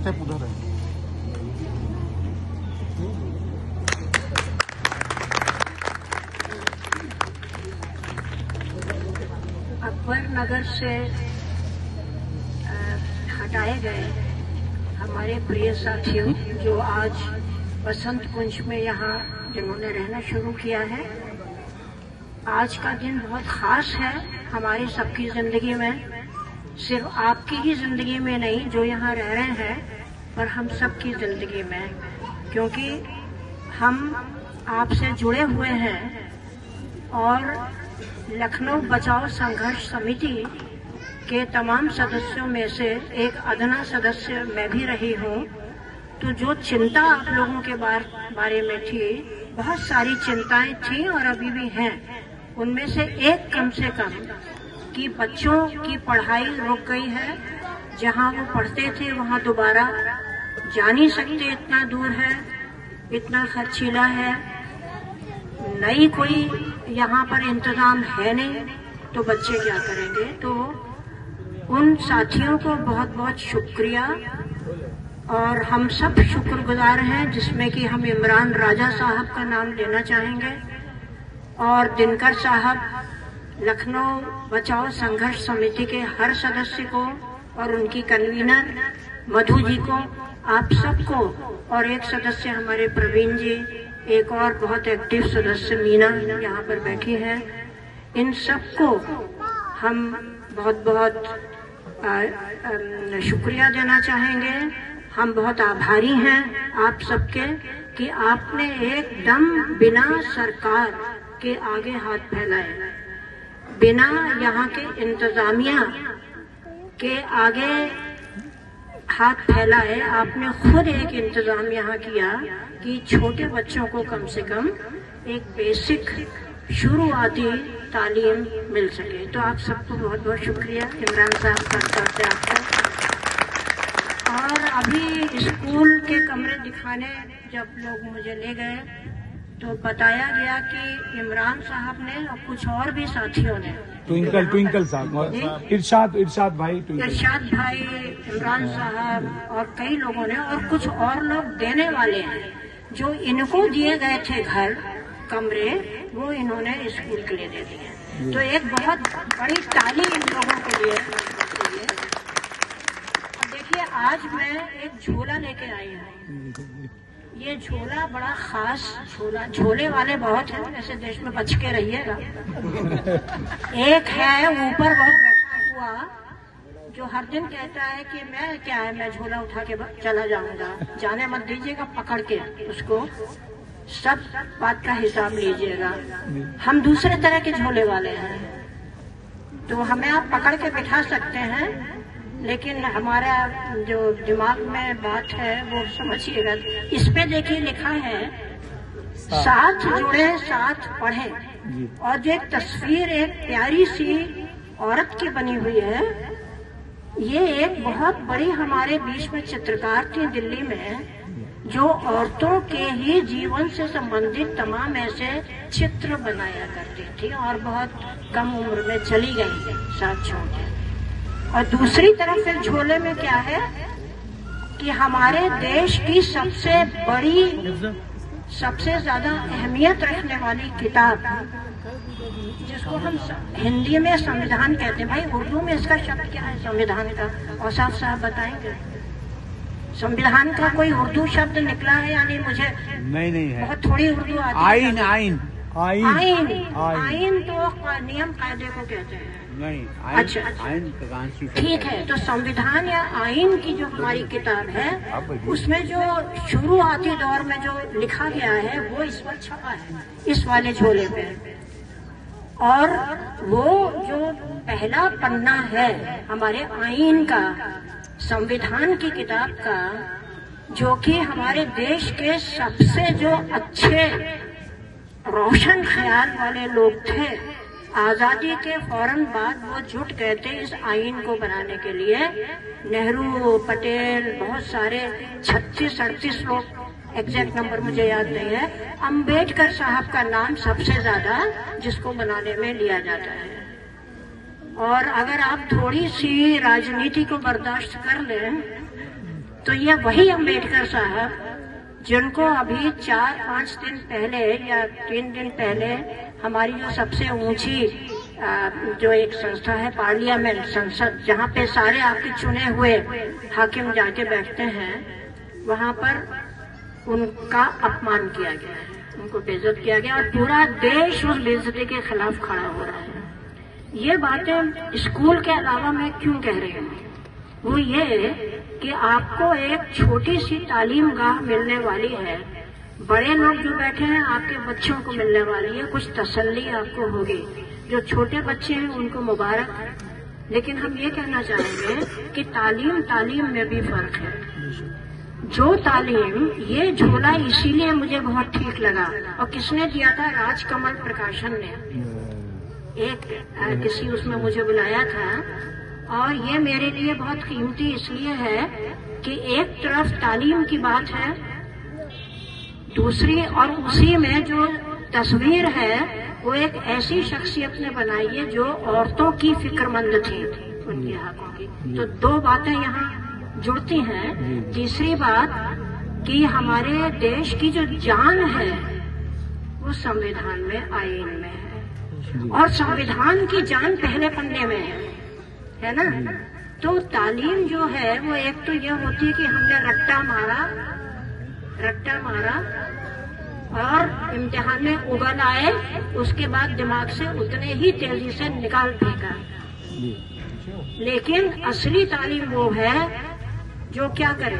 Step उधर है। अकबर नगर से हटाए गए हमारे प्रिय साथियों जो आज बसंत कुंज में यहाँ जिन्होंने रहना शुरू किया है, आज का दिन बहुत खास है हमारी सबकी जिंदगी में। सिर्फ आपकी ही जिंदगी में नहीं जो यहाँ रह रहे हैं, पर हम सबकी जिंदगी में, क्योंकि हम आपसे जुड़े हुए हैं। और लखनऊ बचाओ संघर्ष समिति के तमाम सदस्यों में से एक अदना सदस्य मैं भी रही हूँ। तो जो चिंता आप लोगों के बारे में थी, बहुत सारी चिंताएं थी और अभी भी हैं। उनमें से एक कम से कम कि बच्चों की पढ़ाई रुक गई है। जहाँ वो पढ़ते थे वहाँ दोबारा जा नहीं सकते, इतना दूर है, इतना खर्चीला है, नई कोई यहाँ पर इंतजाम है नहीं, तो बच्चे क्या करेंगे। तो उन साथियों को बहुत बहुत शुक्रिया, और हम सब शुक्रगुजार हैं, जिसमें कि हम इमरान राजा साहब का नाम लेना चाहेंगे और दिनकर साहब, लखनऊ बचाओ संघर्ष समिति के हर सदस्य को और उनकी कन्वीनर मधु जी को, आप सबको, और एक सदस्य हमारे प्रवीण जी, एक और बहुत एक्टिव सदस्य मीना यहाँ पर बैठी है। इन सबको हम बहुत बहुत शुक्रिया देना चाहेंगे। हम बहुत आभारी हैं आप सबके कि आपने एकदम बिना सरकार के आगे हाथ फैलाए, बिना यहाँ के इंतजामिया के आगे हाथ फैलाए, आपने खुद एक इंतजाम यहाँ किया कि छोटे बच्चों को कम से कम एक बेसिक शुरुआती तालीम मिल सके। तो आप सबको बहुत बहुत शुक्रिया इमरान साहब का तरफ से आपको। और अभी स्कूल के कमरे दिखाने जब लोग मुझे ले गए तो बताया गया कि इमरान साहब ने और कुछ और भी साथियों ने, ट्विंकल साहब, इरशाद भाई, इमरान साहब और कई लोगों ने, और कुछ और लोग देने वाले हैं जो इनको दिए गए थे घर कमरे, वो इन्होंने स्कूल के लिए दे दिए। तो एक बहुत बड़ी ताली इन लोगों के लिए। अब देखिए, आज मैं एक झोला लेके आई हूँ। ये झोला बड़ा खास झोला, झोले वाले बहुत हैं, ऐसे देश में बच के रहिएगा। एक है ऊपर बहुत बैठा हुआ जो हर दिन कहता है कि मैं क्या है, मैं झोला उठा के चला जाऊंगा, जाने मत दीजिएगा, पकड़ के उसको सब बात का हिसाब लीजिएगा। हम दूसरे तरह के झोले वाले हैं, तो हमें आप पकड़ के बिठा सकते हैं, लेकिन हमारा जो दिमाग में बात है वो समझिएगा। इस पे देखिए लिखा है, साथ जुड़े साथ पढ़े, और जो एक तस्वीर एक प्यारी सी औरत की बनी हुई है, ये एक बहुत बड़ी हमारे बीच में चित्रकार थी दिल्ली में, जो औरतों के ही जीवन से संबंधित तमाम ऐसे चित्र बनाया करती थी और बहुत कम उम्र में चली गई साथ छोड़ के। और दूसरी तरफ फिर झोले में क्या है कि हमारे देश की सबसे बड़ी, सबसे ज्यादा अहमियत रखने वाली किताब, जिसको हम हिंदी में संविधान कहते हैं। भाई उर्दू में इसका शब्द क्या है संविधान का, और साहब बताएंगे। संविधान का कोई उर्दू शब्द निकला है या नहीं? मुझे नहीं है, बहुत थोड़ी उर्दू आती है। आइन आइन आइन आइन तो नियम कायदे को कहते हैं। नहीं, अच्छा ठीक है। तो संविधान या आइन की जो हमारी किताब है, उसमें जो शुरुआती दौर में जो लिखा गया है वो इस पर छपा है, इस वाले झोले पे। और वो जो पहला पन्ना है हमारे आइन का, संविधान की किताब का, जो कि हमारे देश के सबसे जो अच्छे रोशन ख्याल वाले लोग थे, आजादी के फौरन बाद वो जुट गए थे इस आइन को बनाने के लिए। नेहरू, पटेल, बहुत सारे 36-38 लोग, एग्जैक्ट नंबर मुझे याद नहीं है। अंबेडकर साहब का नाम सबसे ज्यादा जिसको बनाने में लिया जाता है। और अगर आप थोड़ी सी राजनीति को बर्दाश्त कर लें तो ये वही अम्बेडकर साहब जिनको अभी 4-5 दिन पहले या 3 दिन पहले हमारी जो सबसे ऊंची जो एक संस्था है पार्लियामेंट संसद, जहाँ पे सारे आपके चुने हुए हाकिम जाके बैठते हैं, वहाँ पर उनका अपमान किया गया है, उनको बेइज्जत किया गया और पूरा देश उस बेइज्जती के खिलाफ खड़ा हो रहा है। ये बातें स्कूल के अलावा मैं क्यों कह रही हूँ, वो ये कि आपको एक छोटी सी तालीम गाह मिलने वाली है, बड़े लोग जो बैठे हैं आपके बच्चों को मिलने वाली है, कुछ तसल्ली आपको होगी। जो छोटे बच्चे हैं उनको मुबारक, लेकिन हम ये कहना चाहेंगे कि तालीम में भी फर्क है। जो तालीम, ये झोला इसीलिए मुझे बहुत ठीक लगा, और किसने दिया था? राजकमल प्रकाशन ने एक किसी उसमें मुझे बुलाया था, और ये मेरे लिए बहुत कीमती इसलिए है कि एक तरफ तालीम की बात है, दूसरी और उसी में जो तस्वीर है वो एक ऐसी शख्सियत ने बनाई है जो औरतों की फिक्रमंद थी, उनके हकों की। तो दो बातें यहाँ जुड़ती हैं। तीसरी बात कि हमारे देश की जो जान है वो संविधान में, आईन में है, और संविधान की जान पहले पन्ने में है ना। तो तालीम जो है वो एक तो ये होती है कि हमने रट्टा मारा और इम्तिहान में उबल आए, उसके बाद दिमाग से उतने ही तेजी से निकाल फेंका। लेकिन असली तालीम वो है जो क्या करे,